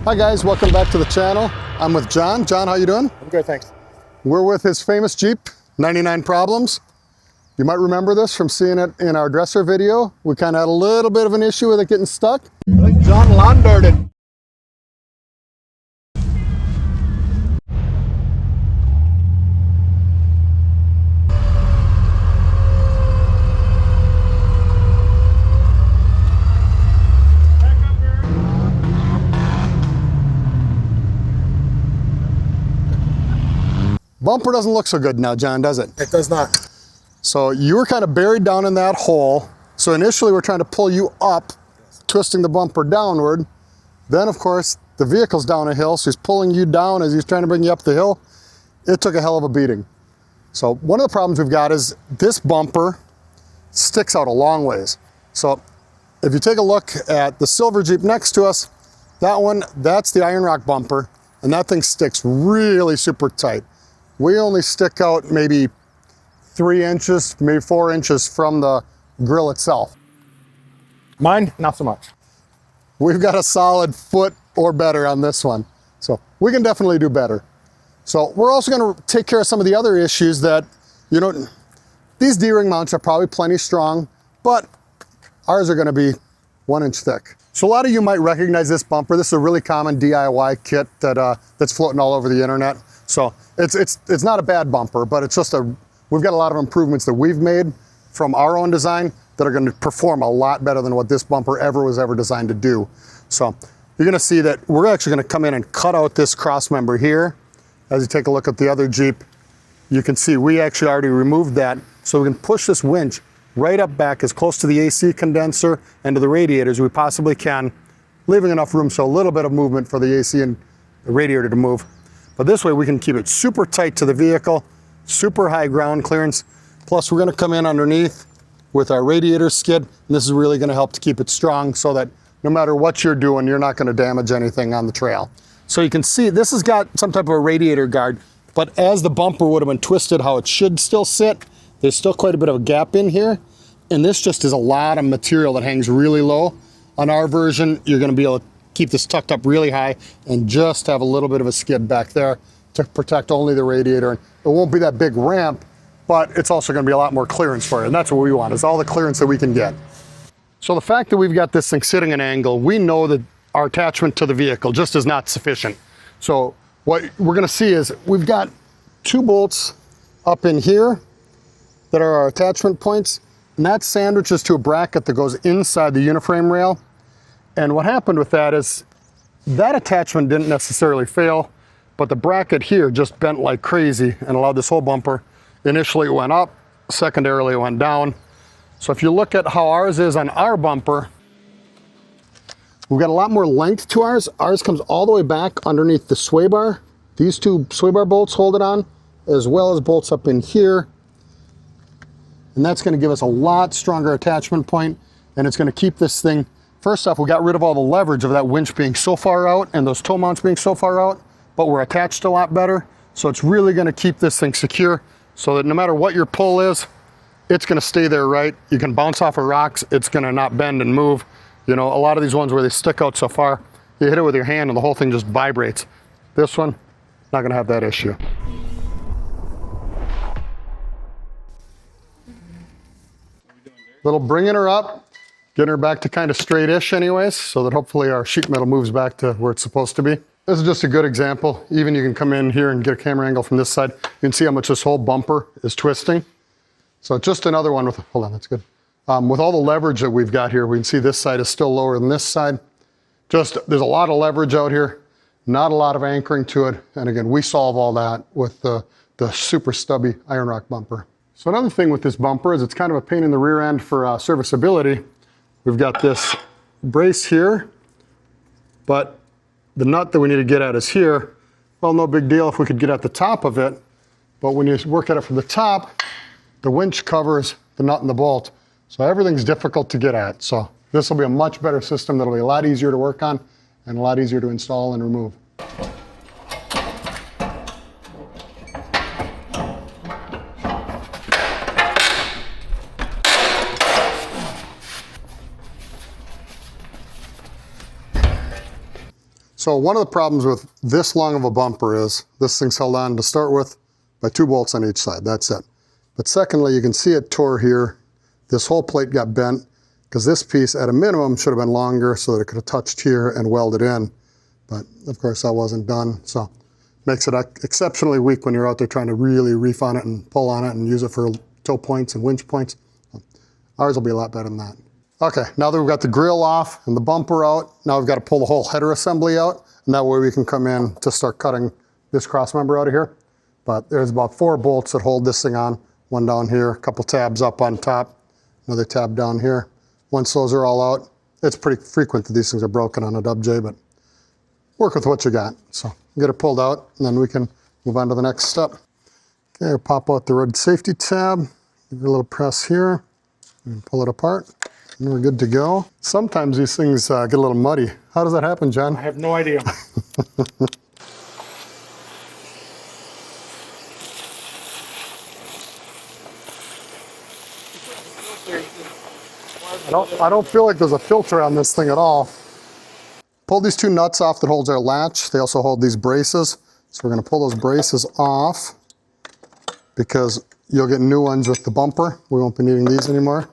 Hi guys, welcome back to the channel. I'm with John. John, how you doing? I'm good, thanks. We're with his famous Jeep, 99 Problems. You might remember this from seeing it in our dresser video. We kind of had a little bit of an issue with it getting stuck. I think John laundered it. Bumper doesn't look so good now, John, does it? It does not. So you were kind of buried down in that hole. So initially we're trying to pull you up, twisting the bumper downward. Then of course, the vehicle's down a hill, so he's pulling you down as he's trying to bring you up the hill. It took a hell of a beating. So one of the problems we've got is this bumper sticks out a long ways. So if you take a look at the silver Jeep next to us, that one, that's the Iron Rock bumper, and that thing sticks really super tight. We only stick out maybe 3 inches, maybe 4 inches from the grill itself. Mine, not so much. We've got a solid foot or better on this one. So we can definitely do better. So we're also gonna take care of some of the other issues that, you know, these D-ring mounts are probably plenty strong, but ours are gonna be 1 inch thick. So a lot of you might recognize this bumper. This is a really common DIY kit that, that's floating all over the internet. So it's not a bad bumper, but it's just we've got a lot of improvements that we've made from our own design that are gonna perform a lot better than what this bumper was ever designed to do. So you're gonna see that we're actually gonna come in and cut out this cross member here. As you take a look at the other Jeep, you can see we actually already removed that, so we can push this winch right up back as close to the AC condenser and to the radiator as we possibly can, leaving enough room so a little bit of movement for the AC and the radiator to move. But this way we can keep it super tight to the vehicle, super high ground clearance. Plus we're gonna come in underneath with our radiator skid, and this is really gonna help to keep it strong so that no matter what you're doing, you're not gonna damage anything on the trail. So you can see this has got some type of a radiator guard, but as the bumper would have been twisted how it should still sit, there's still quite a bit of a gap in here. And this just is a lot of material that hangs really low. On our version, you're gonna be able to keep this tucked up really high and just have a little bit of a skid back there to protect only the radiator. And it won't be that big ramp, but it's also gonna be a lot more clearance for it. And that's what we want, is all the clearance that we can get. So the fact that we've got this thing sitting at an angle, we know that our attachment to the vehicle just is not sufficient. So what we're gonna see is we've got 2 bolts up in here that are our attachment points, and that sandwiches to a bracket that goes inside the uni-frame rail. And what happened with that is that attachment didn't necessarily fail, but the bracket here just bent like crazy and allowed this whole bumper. Initially it went up, secondarily it went down. So if you look at how ours is on our bumper, we've got a lot more length to ours. Ours comes all the way back underneath the sway bar. These 2 sway bar bolts hold it on, as well as bolts up in here. And that's gonna give us a lot stronger attachment point, and it's gonna keep this thing. First off, we got rid of all the leverage of that winch being so far out and those toe mounts being so far out, but we're attached a lot better. So it's really gonna keep this thing secure so that no matter what your pull is, it's gonna stay there right. You can bounce off of rocks, it's gonna not bend and move. You know, a lot of these ones where they stick out so far, you hit it with your hand and the whole thing just vibrates. This one, not gonna have that issue. Little bringing her up, getting her back to kind of straight-ish anyways, so that hopefully our sheet metal moves back to where it's supposed to be. This is just a good example. Even you can come in here and get a camera angle from this side. You can see how much this whole bumper is twisting. So just another one with, hold on, that's good. With all the leverage that we've got here, we can see this side is still lower than this side. There's a lot of leverage out here, not a lot of anchoring to it. And again, we solve all that with the super stubby Iron Rock bumper. So another thing with this bumper is it's kind of a pain in the rear end for serviceability. We've got this brace here, but the nut that we need to get at is here. Well, no big deal if we could get at the top of it, but when you work at it from the top, the winch covers the nut and the bolt. So everything's difficult to get at. So this will be a much better system that'll be a lot easier to work on and a lot easier to install and remove. So one of the problems with this long of a bumper is this thing's held on to start with by 2 bolts on each side, that's it. But secondly, you can see it tore here. This whole plate got bent because this piece at a minimum should have been longer so that it could have touched here and welded in. But of course that wasn't done. So makes it exceptionally weak when you're out there trying to really reef on it and pull on it and use it for toe points and winch points. Ours will be a lot better than that. Okay, now that we've got the grill off and the bumper out, now we've got to pull the whole header assembly out, and that way we can come in to start cutting this cross member out of here. But there's about 4 bolts that hold this thing on. One down here, a couple tabs up on top, another tab down here. Once those are all out, it's pretty frequent that these things are broken on a WJ, but work with what you got. So get it pulled out, and then we can move on to the next step. Okay, we'll pop out the road safety tab, give it a little press here, and pull it apart, and we're good to go. Sometimes these things get a little muddy. How does that happen, John? I have no idea. I don't feel like there's a filter on this thing at all. Pull these 2 nuts off that holds our latch. They also hold these braces. So we're going to pull those braces off because you'll get new ones with the bumper. We won't be needing these anymore.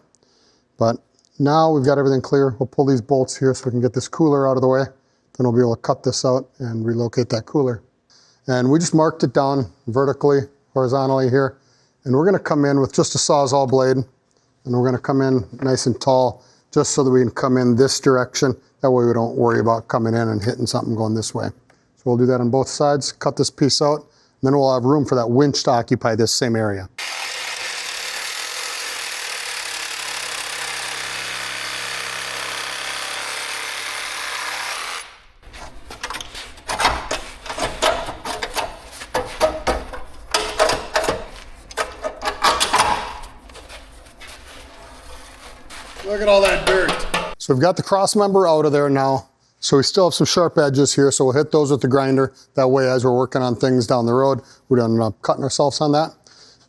But now we've got everything clear. We'll pull these bolts here so we can get this cooler out of the way. Then we'll be able to cut this out and relocate that cooler. And we just marked it down vertically, horizontally here. And we're going to come in with just a Sawzall blade. And we're going to come in nice and tall just so that we can come in this direction. That way we don't worry about coming in and hitting something going this way. So we'll do that on both sides, cut this piece out, and then we'll have room for that winch to occupy this same area. Look at all that dirt. So we've got the cross member out of there now. So we still have some sharp edges here, so we'll hit those with the grinder. That way, as we're working on things down the road, we don't end up cutting ourselves on that.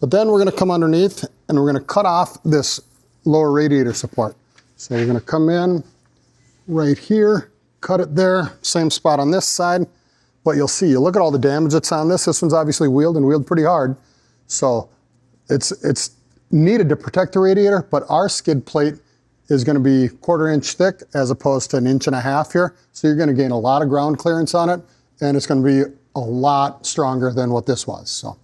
But then we're gonna come underneath and we're gonna cut off this lower radiator support. So we're gonna come in right here, cut it there, same spot on this side. But you'll see, you look at all the damage that's on this. This one's obviously wheeled and wheeled pretty hard. So it's needed to protect the radiator, but our skid plate is going to be 1/4 inch thick as opposed to 1.5 inches here. So you're going to gain a lot of ground clearance on it, and it's going to be a lot stronger than what this was. So.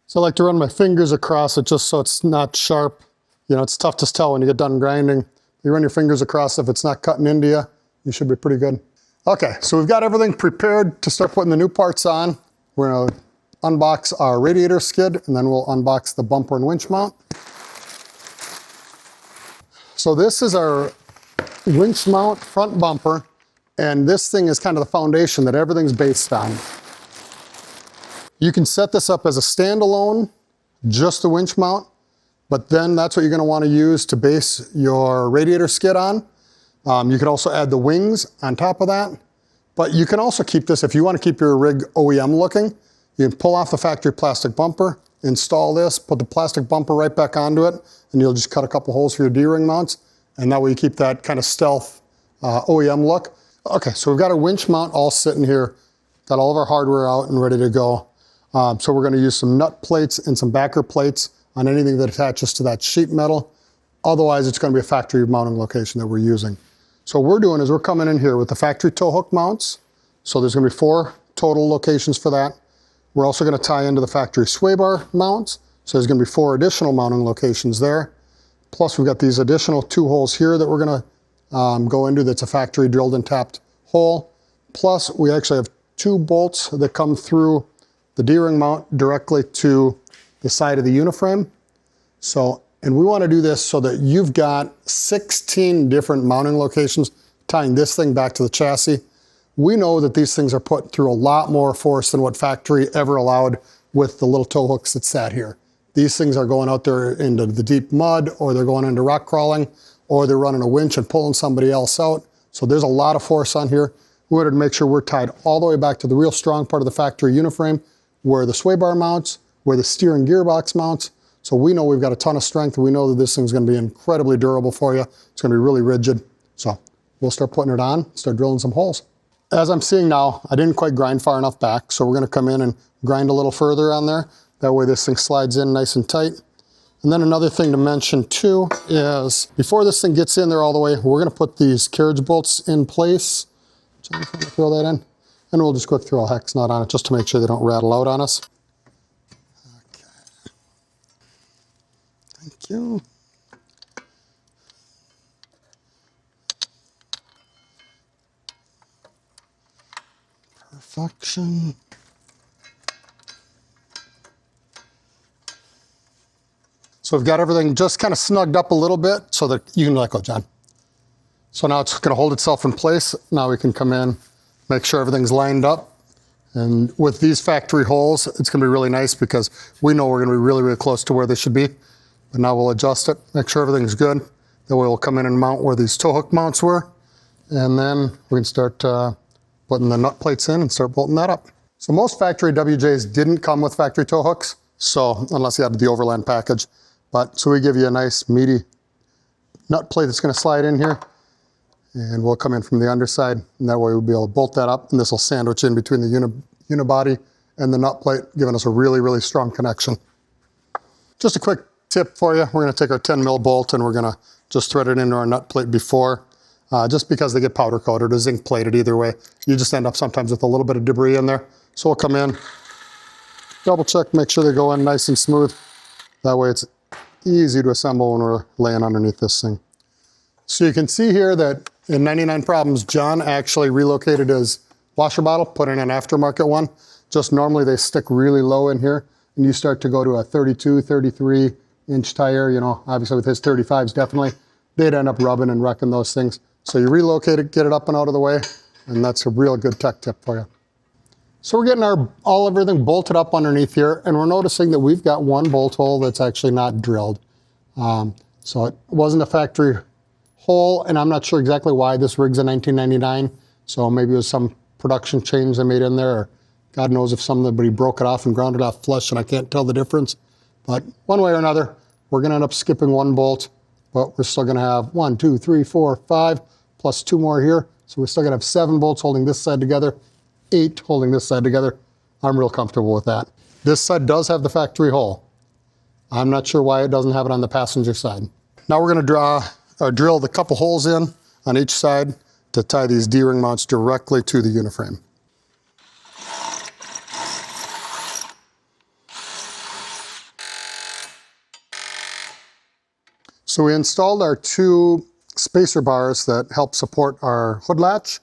So I like to run my fingers across it just so it's not sharp. You know, it's tough to tell when you get done grinding. You run your fingers across, if it's not cutting into you, you should be pretty good. Okay, so we've got everything prepared to start putting the new parts on. We're gonna unbox our radiator skid, and then we'll unbox the bumper and winch mount. So this is our winch mount front bumper, and this thing is kind of the foundation that everything's based on. You can set this up as a standalone, just the winch mount, but then that's what you're gonna wanna use to base your radiator skid on. You can also add the wings on top of that, but you can also keep this, if you want to keep your rig OEM looking, you can pull off the factory plastic bumper, install this, put the plastic bumper right back onto it, and you'll just cut a couple holes for your D-ring mounts, and that way you keep that kind of stealth OEM look. Okay, so we've got our winch mount all sitting here, got all of our hardware out and ready to go. So we're going to use some nut plates and some backer plates on anything that attaches to that sheet metal. Otherwise, it's going to be a factory mounting location that we're using. So what we're doing is we're coming in here with the factory tow hook mounts. So there's going to be 4 total locations for that. We're also going to tie into the factory sway bar mounts. So there's going to be 4 additional mounting locations there. Plus we've got these additional 2 holes here that we're going to go into. That's a factory drilled and tapped hole. Plus we actually have 2 bolts that come through the D-ring mount directly to the side of the uni-frame. And we want to do this so that you've got 16 different mounting locations tying this thing back to the chassis. We know that these things are put through a lot more force than what factory ever allowed with the little tow hooks that sat here. These things are going out there into the deep mud, or they're going into rock crawling, or they're running a winch and pulling somebody else out. So there's a lot of force on here. We wanted to make sure we're tied all the way back to the real strong part of the factory uni-frame. where the sway bar mounts, where the steering gearbox mounts. So we know we've got a ton of strength. We know that this thing's going to be incredibly durable for you. It's going to be really rigid. So we'll start putting it on, start drilling some holes. As I'm seeing now, I didn't quite grind far enough back, so we're going to come in and grind a little further on there. That way this thing slides in nice and tight. And then another thing to mention too is before this thing gets in there all the way, we're going to put these carriage bolts in place. So I'm going to throw that in. And we'll just quick throw a hex nut on it just to make sure they don't rattle out on us. Okay. Thank you. Perfection. So we've got everything just kind of snugged up a little bit so that you can let go, John. So now it's going to hold itself in place. Now we can come in, make sure everything's lined up. And with these factory holes, it's going to be really nice because we know we're going to be really, really close to where they should be. But now we'll adjust it, make sure everything's good. That way we'll come in and mount where these tow hook mounts were. And then we can start putting the nut plates in and start bolting that up. So most factory WJs didn't come with factory tow hooks. So unless you had the overland package. So we give you a nice meaty nut plate that's going to slide in here. And we'll come in from the underside, and that way we'll be able to bolt that up, and this will sandwich in between the uni-body and the nut plate, giving us a really, really strong connection. Just a quick tip for you. We're going to take our 10 mil bolt and we're going to just thread it into our nut plate before, just because they get powder coated or zinc plated either way. You just end up sometimes with a little bit of debris in there. So we'll come in, double check, make sure they go in nice and smooth. That way it's easy to assemble when we're laying underneath this thing. So you can see here that in 99 Problems, John actually relocated his washer bottle, put in an aftermarket one. Just normally they stick really low in here, and you start to go to a 32, 33 inch tire, you know, obviously with his 35s definitely, they'd end up rubbing and wrecking those things. So you relocate it, get it up and out of the way, and that's a real good tech tip for you. So we're getting everything bolted up underneath here, and we're noticing that we've got one bolt hole that's actually not drilled. So it wasn't a factory hole, and I'm not sure exactly why. This rig's a 1999, so maybe it was some production change they made in there, or God knows if somebody broke it off and ground it off flush, and I can't tell the difference. But one way or another, we're going to end up skipping one bolt, but we're still going to have 1, 2, 3, 4, 5, plus 2 more here. So we're still going to have 7 bolts holding this side together, 8 holding this side together. I'm real comfortable with that. This side does have the factory hole. I'm not sure why it doesn't have it on the passenger side. Now we're going to drill the couple holes in on each side to tie these D-ring mounts directly to the uni-frame. So we installed our 2 spacer bars that help support our hood latch.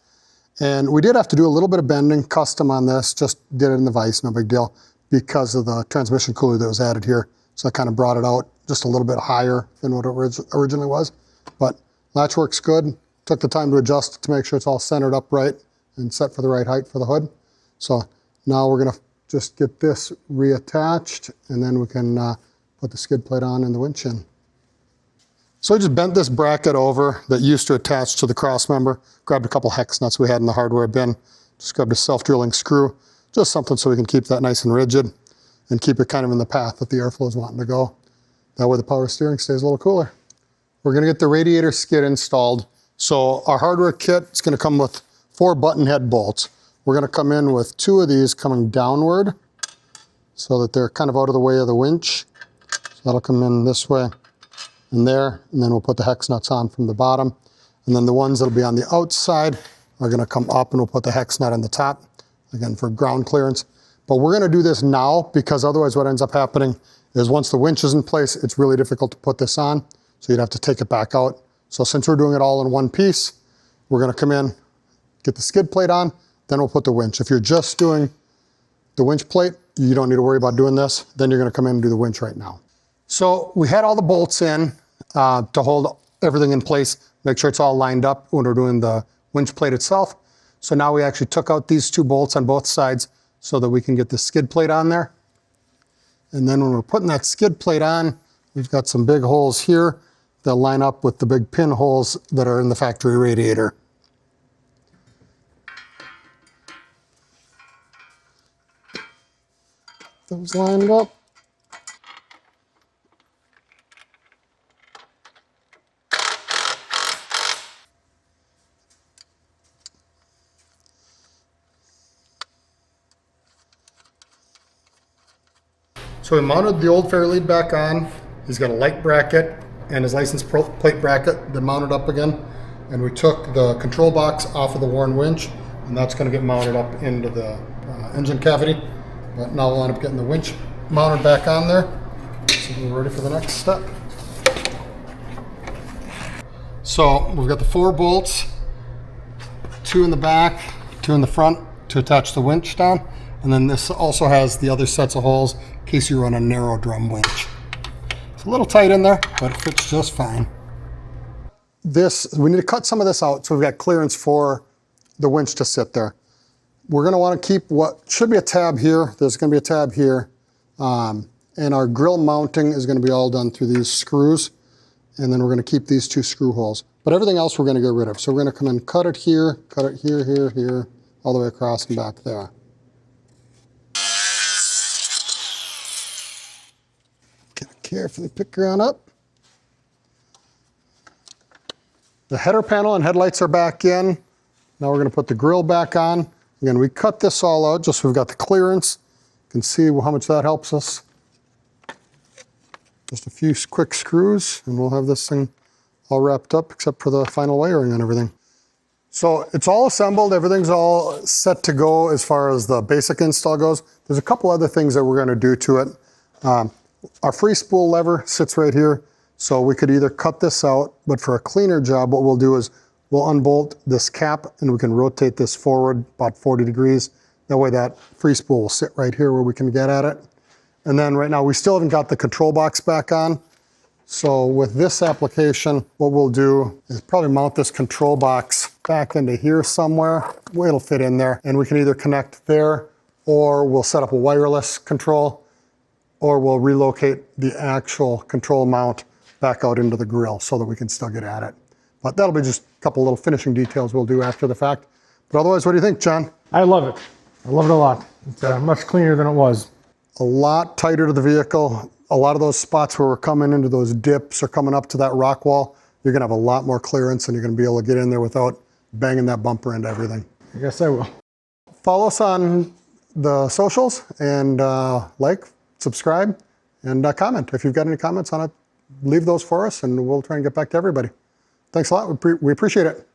And we did have to do a little bit of bending custom on this, just did it in the vise, no big deal, because of the transmission cooler that was added here. So I kind of brought it out just a little bit higher than what it originally was. But latch works good. Took the time to adjust it to make sure it's all centered up right and set for the right height for the hood. So now we're going to just get this reattached, and then we can put the skid plate on and the winch in. So I just bent this bracket over that used to attach to the cross member, grabbed a couple hex nuts we had in the hardware bin, just grabbed a self-drilling screw, just something so we can keep that nice and rigid and keep it kind of in the path that the airflow is wanting to go. That way the power steering stays a little cooler. We're going to get the radiator skid installed. So our hardware kit is going to come with 4 button head bolts. We're going to come in with 2 of these coming downward so that they're kind of out of the way of the winch. So that'll come in this way and there, and then we'll put the hex nuts on from the bottom. And then the ones that'll be on the outside are going to come up, and we'll put the hex nut on the top, again for ground clearance. But we're going to do this now because otherwise what ends up happening is once the winch is in place, it's really difficult to put this on. So you'd have to take it back out. So since we're doing it all in one piece, we're going to come in, get the skid plate on, then we'll put the winch. If you're just doing the winch plate, you don't need to worry about doing this. Then you're going to come in and do the winch right now. So we had all the bolts in to hold everything in place, make sure it's all lined up when we're doing the winch plate itself. So now we actually took out these 2 bolts on both sides so that we can get the skid plate on there. And then when we're putting that skid plate on, we've got some big holes here that line up with the big pin holes that are in the factory radiator. those lined up. So we mounted the old fair lead back on. He's got a light bracket and his license plate bracket that mounted up again. And we took the control box off of the worn winch, and that's going to get mounted up into the engine cavity. But now we'll end up getting the winch mounted back on there. So we're ready for the next step. So we've got the 4 bolts, 2 in the back, 2 in the front to attach the winch down. And then this also has the other sets of holes in case you run a narrow drum winch. It's a little tight in there, but it fits just fine. We need to cut some of this out so we've got clearance for the winch to sit there. We're going to want to keep what should be a tab here. There's going to be a tab here. And our grill mounting is going to be all done through these screws. And then we're going to keep these 2 screw holes. But everything else we're going to get rid of. So we're going to come and cut it here, here, all the way across and back there. Carefully pick ground up. The header panel and headlights are back in. Now we're going to put the grill back on. Again, we cut this all out just so we've got the clearance. You can see how much that helps us. Just a few quick screws and we'll have this thing all wrapped up except for the final wiring and everything. So it's all assembled. Everything's all set to go as far as the basic install goes. There's a couple other things that we're going to do to it. Our free spool lever sits right here, so we could either cut this out, but for a cleaner job, what we'll do is we'll unbolt this cap and we can rotate this forward about 40 degrees. That way that free spool will sit right here where we can get at it. And then right now we still haven't got the control box back on. So with this application, what we'll do is probably mount this control box back into here somewhere. It'll fit in there and we can either connect there or we'll set up a wireless control, or we'll relocate the actual control mount back out into the grill so that we can still get at it. But that'll be just a couple little finishing details we'll do after the fact. But otherwise, what do you think, John? I love it. I love it a lot. It's much cleaner than it was. A lot tighter to the vehicle. A lot of those spots where we're coming into those dips or coming up to that rock wall, you're gonna have a lot more clearance and you're gonna be able to get in there without banging that bumper into everything. I guess I will. Follow us on the socials and like, subscribe, and comment. If you've got any comments on it, leave those for us and we'll try and get back to everybody. Thanks a lot. We appreciate it.